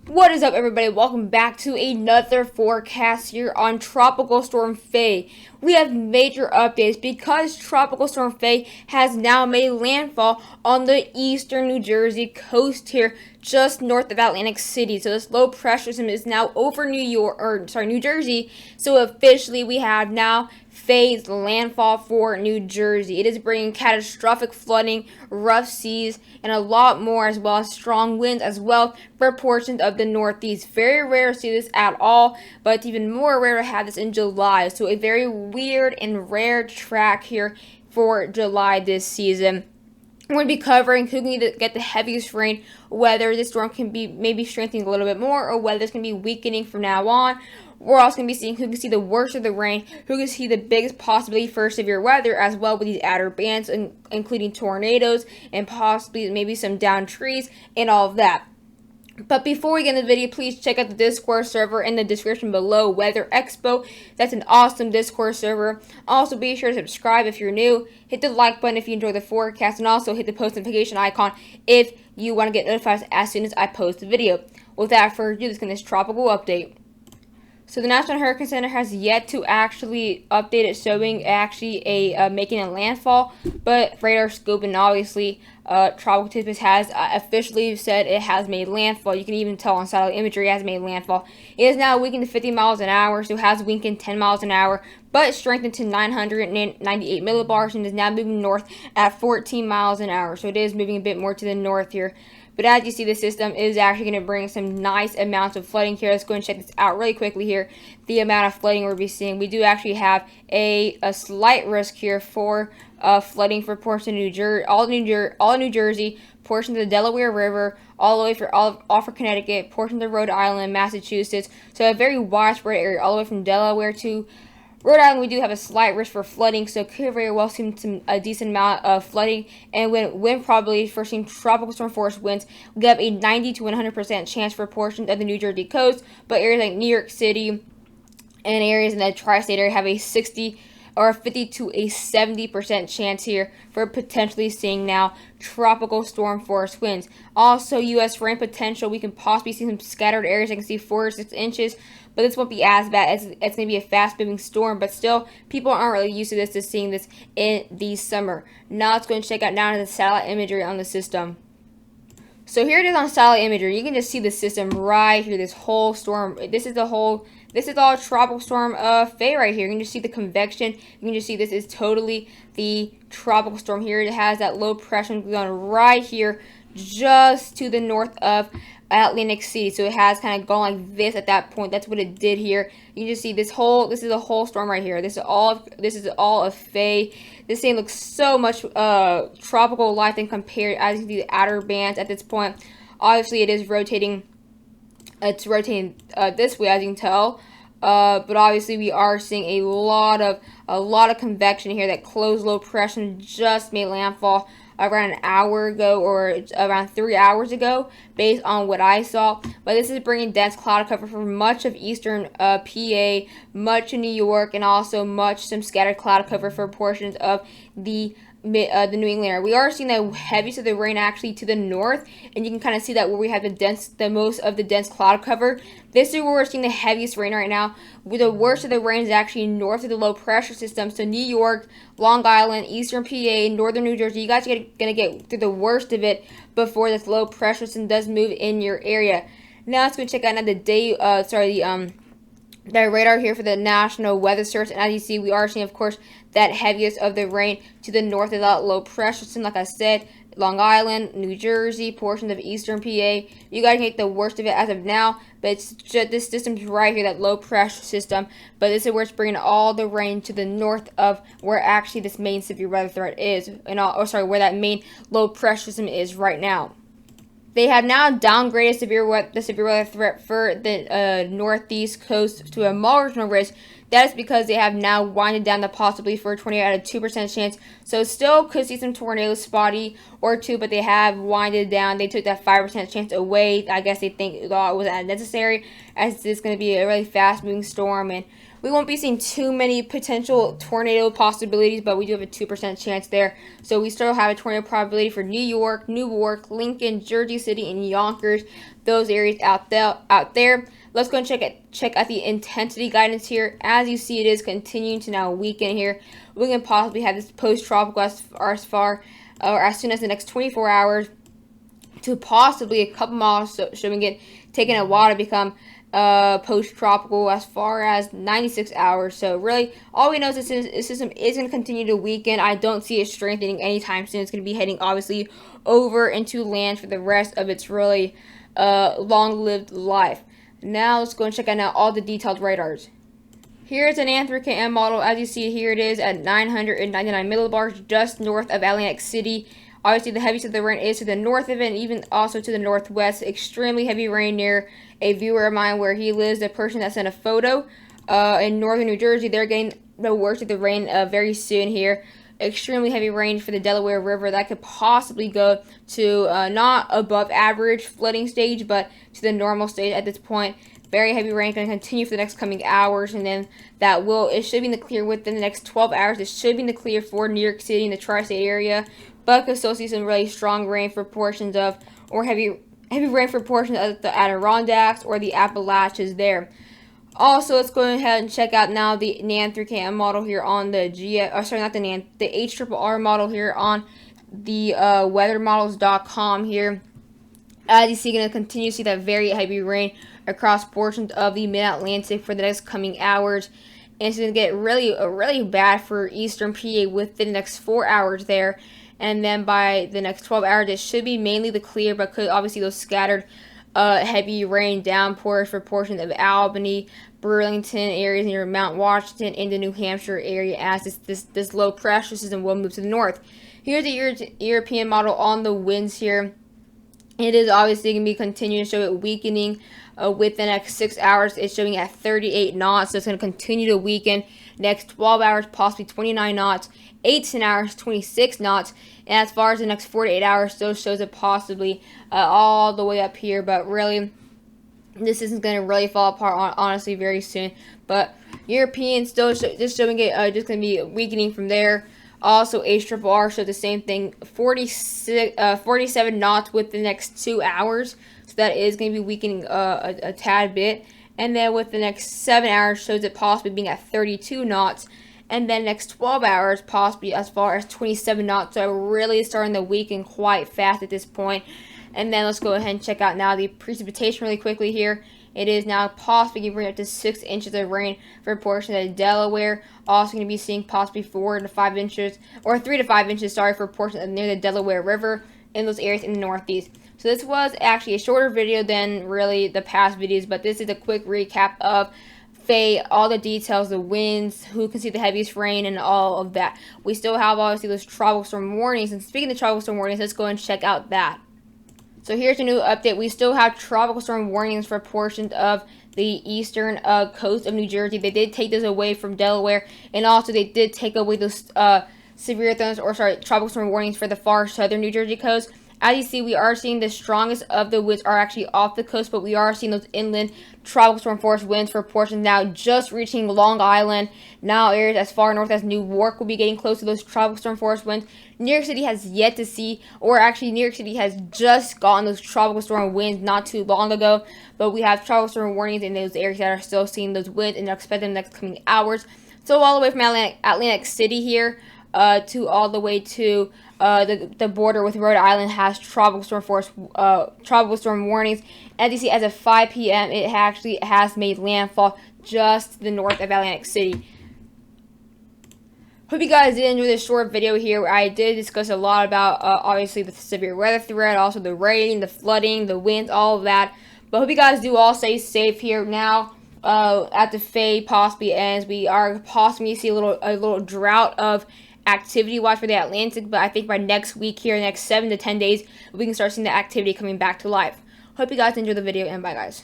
What is up, everybody? Welcome back to another forecast here on Tropical Storm Faye. We have major updates because Tropical Storm Faye has now made landfall on the eastern New Jersey coast here, just north of Atlantic City. So this low pressure system is now over New Jersey. So officially, we have now Faye's landfall for New Jersey. It is bringing catastrophic flooding, rough seas, and a lot more, as well as strong winds as well for portions of the Northeast. Very rare to see this at all, but it's even more rare to have this in July. So a very weird and rare track here for July this season. I'm going to be covering who can get the heaviest rain, whether this storm can be maybe strengthening a little bit more, or whether it's going to be weakening from now on. We're also going to be seeing who can see the worst of the rain, who can see the biggest possibility for severe weather, as well with these outer bands, including tornadoes and possibly maybe some downed trees and all of that. But before we get into the video, please check out the Discord server in the description below, Weather Expo. That's an awesome Discord server. Also, be sure to subscribe if you're new. Hit the like button if you enjoy the forecast, and also hit the post notification icon if you want to get notified as soon as I post the video. Without further ado, let's get this tropical update. So the National Hurricane Center has yet to actually update it, showing actually making a landfall, but radar scope and obviously Tropical Tempest has officially said it has made landfall. You can even tell on satellite imagery it has made landfall. It is now weakened to 50 miles an hour, so it has weakened 10 miles an hour, but strengthened to 998 millibars and is now moving north at 14 miles an hour. So it is moving a bit more to the north here. But as you see, the system is actually going to bring some nice amounts of flooding here. Let's go and check this out really quickly here. The amount of flooding we'll be seeing. We do actually have a slight risk here for flooding for portions of New Jersey, all New Jersey, portions of the Delaware River, all the way for all for Connecticut, portions of Rhode Island, Massachusetts. So a very widespread area all the way from Delaware to Rhode Island. We do have a slight risk for flooding, so could very well see a decent amount of flooding. And wind probability for seeing tropical storm force winds, we have a 90 to 100% chance for portions of the New Jersey coast, but areas like New York City and areas in the tri-state area have a 60 or a 50 to a 70% chance here for potentially seeing now tropical storm force winds. Also, U.S. rain potential. We can possibly see some scattered areas. I can see 4 or 6 inches, but this won't be as bad. It's going to be a fast-moving storm, but still, people aren't really used to seeing this in the summer. Now let's go and check out now the satellite imagery on the system. So here it is on satellite imagery. You can just see the system right here. This whole storm. This is all tropical storm Faye right here. You can just see the convection. You can just see this is totally the tropical storm here. It has that low pressure going right here, just to the north of Atlantic City. So it has kind of gone like this at that point. That's what it did here. You can just see this is a whole storm right here. This is all of Faye. This thing looks so much tropical like than compared as you can see the outer bands at this point. Obviously it is rotating. It's rotating this way, as you can tell. But obviously we are seeing a lot of convection here. That closed low pressure just made landfall around an hour ago, or around 3 hours ago, based on what I saw. But this is bringing dense cloud cover for much of eastern PA, much of New York, and also some scattered cloud cover for portions of the New England area. We are seeing the heaviest of the rain actually to the north, and you can kind of see that where we have the most of the dense cloud cover. This is where we're seeing the heaviest rain right now. The worst of the rain is actually north of the low pressure system. So New York, Long Island, eastern PA, northern New Jersey. You guys are gonna get through the worst of it before this low pressure system does move in your area. Now let's go check out the radar here for the National Weather Service, and as you see, we are seeing, of course, that heaviest of the rain to the north of that low pressure system. Like I said, Long Island, New Jersey, portions of eastern PA. You guys can get the worst of it as of now, but it's just this system's right here, that low pressure system. But this is where it's bringing all the rain to the north of where actually this main severe weather threat is, where that main low pressure system is right now. They have now downgraded the severe weather threat for the northeast coast to a marginal risk. That is because they have now winded down the possibility for a tornado at a 2% chance. So still could see some tornadoes spotty or two, but they have winded down. They took that 5% chance away. I guess they think it was unnecessary, as it's going to be a really fast-moving storm, and we won't be seeing too many potential tornado possibilities, but we do have a 2% chance there. So we still have a tornado probability for New York, Newark, Lincoln, Jersey City, and Yonkers. those areas out there. Let's go and check out the intensity guidance here. As you see, it is continuing to now weaken here. We can possibly have this post-tropical as far or as soon as the next 24 hours to possibly a couple miles, showing it taking a while to become post-tropical as far as 96 hours. So really, all we know is this system is going to continue to weaken. I don't see it strengthening anytime soon. It's going to be heading obviously over into land for the rest of its really long-lived life. Now let's go and check out now all the detailed radars. Here's an N3KM model. As you see here, it is at 999 millibars just north of Atlantic City. Obviously, the heaviest of the rain is to the north of it, and even also to the northwest. Extremely heavy rain near a viewer of mine where he lives, a person that sent a photo in northern New Jersey. They're getting the worst of the rain very soon here. Extremely heavy rain for the Delaware River that could possibly go to not above average flooding stage, but to the normal stage at this point. Very heavy rain going to continue for the next coming hours, and then it should be in the clear within the next 12 hours. It should be in the clear for New York City and the tri-state area, but could still see some really strong rain for portions of, or heavy rain for portions of the Adirondacks or the Appalachians there. Also, let's go ahead and check out now the NAN3KM model here on the the HRRR model here on the weathermodels.com here. As you see, going to continue to see that very heavy rain across portions of the mid-Atlantic for the next coming hours. And it's going to get really bad for eastern PA within the next 4 hours there. And then by the next 12 hours, it should be mainly the clear, but could obviously those scattered heavy rain downpours for portions of Albany, Burlington areas near Mount Washington, in the New Hampshire area as this low pressure system will move to the north. Here's the European model on the winds here. It is obviously going to be continuing to show it weakening with the next 6 hours. It's showing at 38 knots, so it's going to continue to weaken. Next 12 hours, possibly 29 knots. 18 hours, 26 knots. And as far as the next 48 hours, still shows it possibly all the way up here. But really, this isn't going to really fall apart, honestly, very soon. But European still just showing it just going to be weakening from there. Also, HRRR showed the same thing, 47 knots with the next 2 hours. So that is going to be weakening a tad bit. And then with the next 7 hours shows it possibly being at 32 knots. And then next 12 hours possibly as far as 27 knots. So really starting to weaken quite fast at this point. And then let's go ahead and check out now the precipitation really quickly here. It is now possibly going to bring up to 6 inches of rain for a portion of Delaware. Also going to be seeing possibly 4 to 5 inches, or 3 to 5 inches, sorry, for a portion near the Delaware River in those areas in the northeast. So this was actually a shorter video than really the past videos, but this is a quick recap of Faye, all the details, the winds, who can see the heaviest rain, and all of that. We still have obviously those tropical storm warnings, and speaking of tropical storm warnings, let's go and check out that. So here's a new update. We still have tropical storm warnings for portions of the eastern coast of New Jersey. They did take those away from Delaware, and also they did take away those tropical storm warnings for the far southern New Jersey coast. As you see, we are seeing the strongest of the winds are actually off the coast, but we are seeing those inland tropical storm force winds for portions now just reaching Long Island. Now areas as far north as Newark will be getting close to those tropical storm force winds. New York City has yet to see, or actually New York City has just gotten those tropical storm winds not too long ago, but we have tropical storm warnings in those areas that are still seeing those winds and expect them in the next coming hours. So all the way from Atlantic City here to all the way to the border with Rhode Island has tropical storm warnings. As you see, as of 5 p.m., it actually has made landfall just to the north of Atlantic City. Hope you guys did enjoy this short video here where I did discuss a lot about obviously the severe weather threat, also the rain, the flooding, the winds, all of that. But hope you guys do all stay safe here now. At the Faye possibly ends, we are possibly see a little drought of activity watch for the Atlantic, but I think by next week here, next 7 to 10 days, we can start seeing the activity coming back to life. Hope you guys enjoyed the video, and bye guys.